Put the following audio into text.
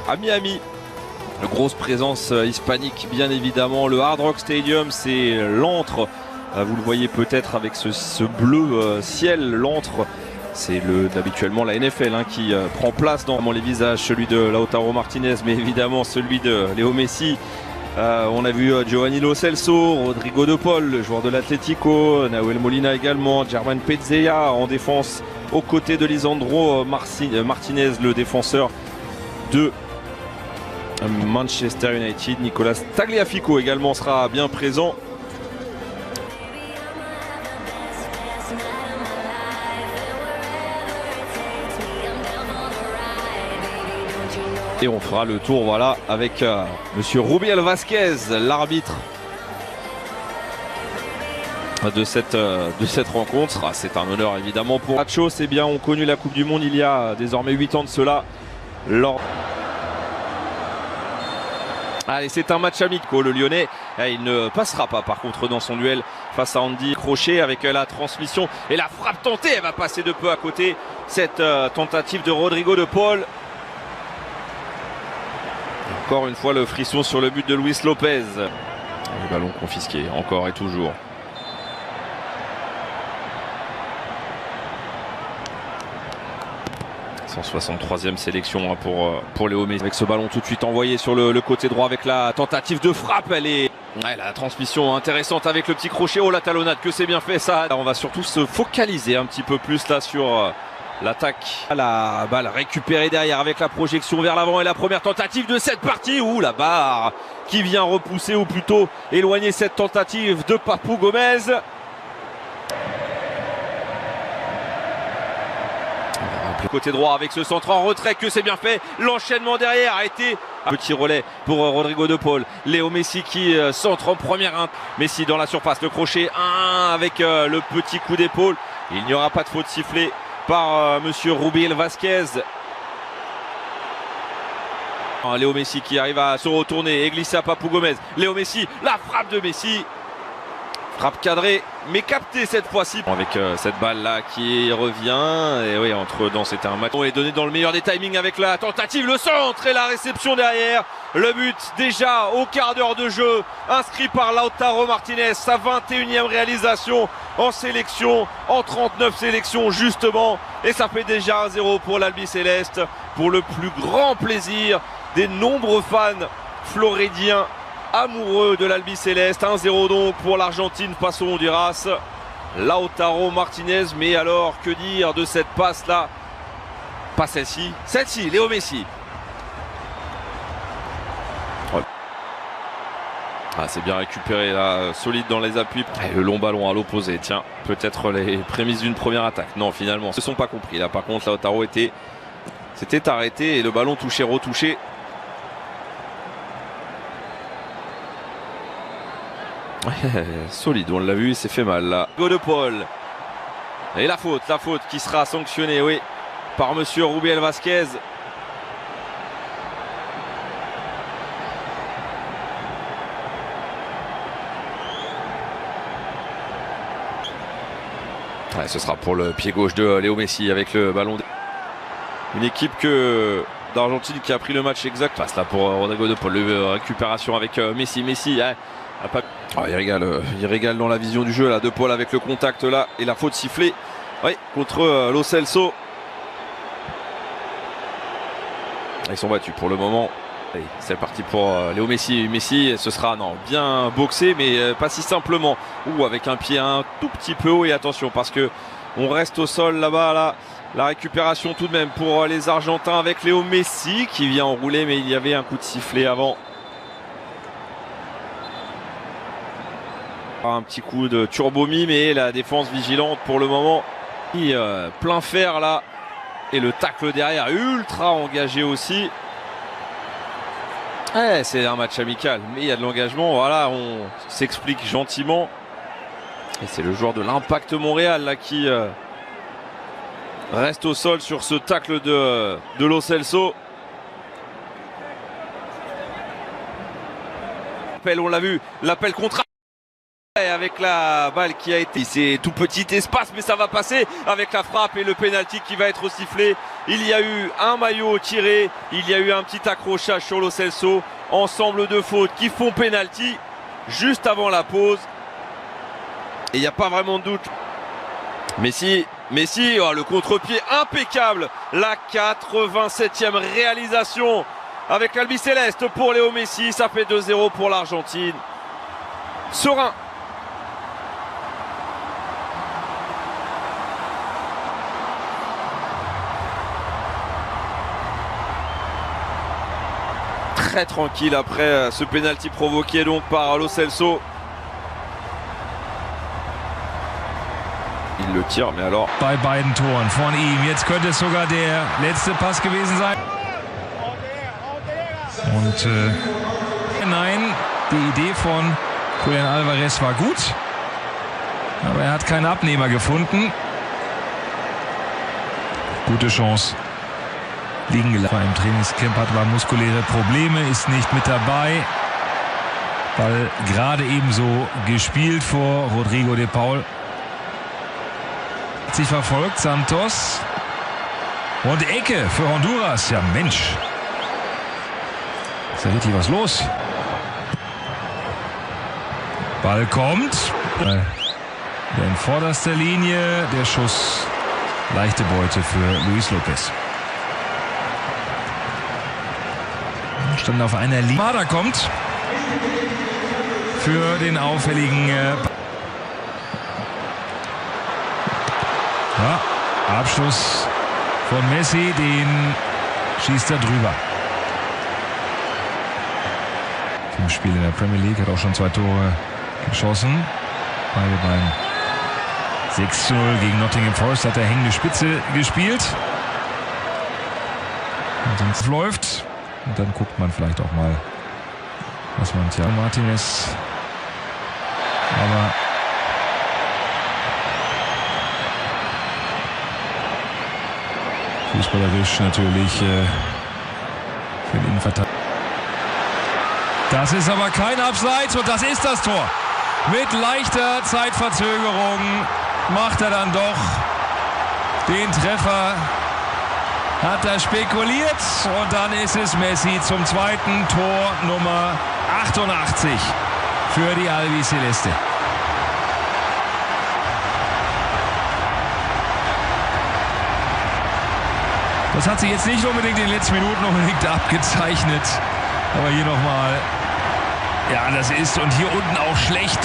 à Miami. Une grosse présence hispanique bien évidemment. Le Hard Rock Stadium, c'est l'antre. Vous le voyez peut-être avec ce bleu ciel, l'antre. C'est habituellement la NFL qui prend place dans les visages, celui de Lautaro Martinez, mais évidemment celui de Léo Messi. On a vu Giovanni Lo Celso, Rodrigo de Paul, le joueur de l'Atlético, Nahuel Molina également, Germán Petzela en défense aux côtés de Lisandro Martinez, le défenseur de Manchester United. Nicolas Tagliafico également sera bien présent. Et on fera le tour voilà, avec monsieur Rubiel Vázquez, l'arbitre de cette rencontre. C'est un honneur évidemment pour Nacho. C'est bien, on connu la Coupe du Monde il y a désormais 8 ans de cela. Allez, c'est un match amical. Le Lyonnais, il ne passera pas par contre dans son duel face à Andy Crochet avec la transmission. Et la frappe tentée, elle va passer de peu à côté. Cette tentative de Rodrigo de Paul. Encore une fois le frisson sur le but de Luis Lopez. Le ballon confisqué encore et toujours. « 163e sélection pour Léo Messi. Avec ce ballon tout de suite envoyé sur le côté droit avec la tentative de frappe. Elle est... la transmission intéressante avec le petit crochet. Oh la talonnade, que c'est bien fait ça. On va surtout se focaliser un petit peu plus là sur... l'attaque, la balle récupérée derrière avec la projection vers l'avant et la première tentative de cette partie. Ouh, la barre qui vient repousser ou plutôt éloigner cette tentative de Papu Gomez. Côté droit avec ce centre en retrait, que c'est bien fait. L'enchaînement derrière a été un petit relais pour Rodrigo de Paul. Léo Messi qui centre en première. Messi dans la surface, le crochet 1 avec le petit coup d'épaule. Il n'y aura pas de faute sifflée par monsieur Rubiel Vázquez. Léo Messi qui arrive à se retourner et glisser à Papu Gomez. Léo Messi, la frappe de Messi. Frappe cadrée, mais captée cette fois-ci. Avec cette balle là qui revient. Et oui, entre-temps, c'était un match. On est donné dans le meilleur des timings avec la tentative, le centre et la réception derrière. Le but déjà au quart d'heure de jeu, inscrit par Lautaro Martinez, sa 21e réalisation en sélection, en 39 sélections justement. Et ça fait déjà 1-0 pour l'Albi Céleste, pour le plus grand plaisir des nombreux fans floridiens amoureux de l'Albi Céleste. 1-0 donc pour l'Argentine face au Honduras. Lautaro Martinez, mais alors que dire de cette passe là? Pas celle-ci, celle-ci, Léo Messi. C'est bien récupéré là, solide dans les appuis. Et le long ballon à l'opposé, tiens, peut-être les prémices d'une première attaque. Non, finalement, ils ne se sont pas compris là. Par contre, Lautaro s'était arrêté et le ballon touché, retouché. Solide, on l'a vu, il s'est fait mal là. Go de Paul. Et la faute qui sera sanctionnée, oui, par monsieur Rubiel Vázquez. Ce sera pour le pied gauche de Léo Messi avec le ballon. Une équipe d'Argentine qui a pris le match exact. Passe là pour Rodrigo de Paul. Récupération avec Messi. Messi, il régale dans la vision du jeu là. De Paul avec le contact là et la faute sifflée. Oui, contre Lo Celso. Ils sont battus pour le moment. C'est parti pour Léo Messi. Messi, ce sera bien boxé, mais pas si simplement. Ou avec un pied un tout petit peu haut. Et attention, parce que on reste au sol là-bas. Là, la récupération tout de même pour les Argentins avec Léo Messi qui vient enrouler, mais il y avait un coup de sifflet avant. Un petit coup de turbomie, mais la défense vigilante pour le moment. Plein fer là. Et le tacle derrière, ultra engagé aussi. C'est un match amical, mais il y a de l'engagement. Voilà, on s'explique gentiment. Et c'est le joueur de l'Impact Montréal là qui reste au sol sur ce tacle de Lo Celso. On l'a vu, l'appel contre. Avec la balle qui a été, c'est tout petit espace, mais ça va passer avec la frappe et le pénalty qui va être sifflé il y a eu un maillot tiré, il y a eu un petit accrochage sur Lo Celso. Ensemble de fautes qui font pénalty juste avant la pause. Et il n'y a pas vraiment de doute. Messi, oh, le contre-pied impeccable. La 87e réalisation avec l'Albi Céleste pour Léo Messi. Ça fait 2-0 pour l'Argentine. Serein. Très tranquille après ce pénalty provoqué donc par Lo Celso. Il le tire, mais alors... Bei beiden Toren von ihm. Jetzt könnte es sogar der letzte Pass gewesen sein. Und nein, die Idee von Julian Alvarez war gut. Aber er hat keinen Abnehmer gefunden. Gute Chance. Liegen gelassen. Im Trainingscamp hat man muskuläre Probleme, ist nicht mit dabei. Ball gerade ebenso gespielt vor Rodrigo de Paul. Hat sich verfolgt, Santos. Und Ecke für Honduras. Ja, Mensch. Ist da richtig was los? Ball kommt. In vorderster Linie der Schuss. Leichte Beute für Luis Lopez. Stand auf einer Linie. Mada kommt für den auffälligen Abschluss von Messi, den schießt er drüber. Im Spiel in der Premier League, hat auch schon 2 Tore geschossen. Beide beim 6:0 gegen Nottingham Forest hat er hängende Spitze gespielt. Und sonst läuft. Und dann guckt man vielleicht auch mal, was man Thiago Martinez. Aber fußballerisch natürlich für den Innenverteidiger. Das ist aber kein Abseits und das ist das Tor. Mit leichter Zeitverzögerung macht er dann doch den Treffer. Hat er spekuliert und dann ist es Messi zum zweiten Tor Nummer 88 für die Albi Celeste. Das hat sich jetzt nicht unbedingt in den letzten Minuten unbedingt abgezeichnet. Aber hier nochmal, ja, das ist und hier unten auch schlecht.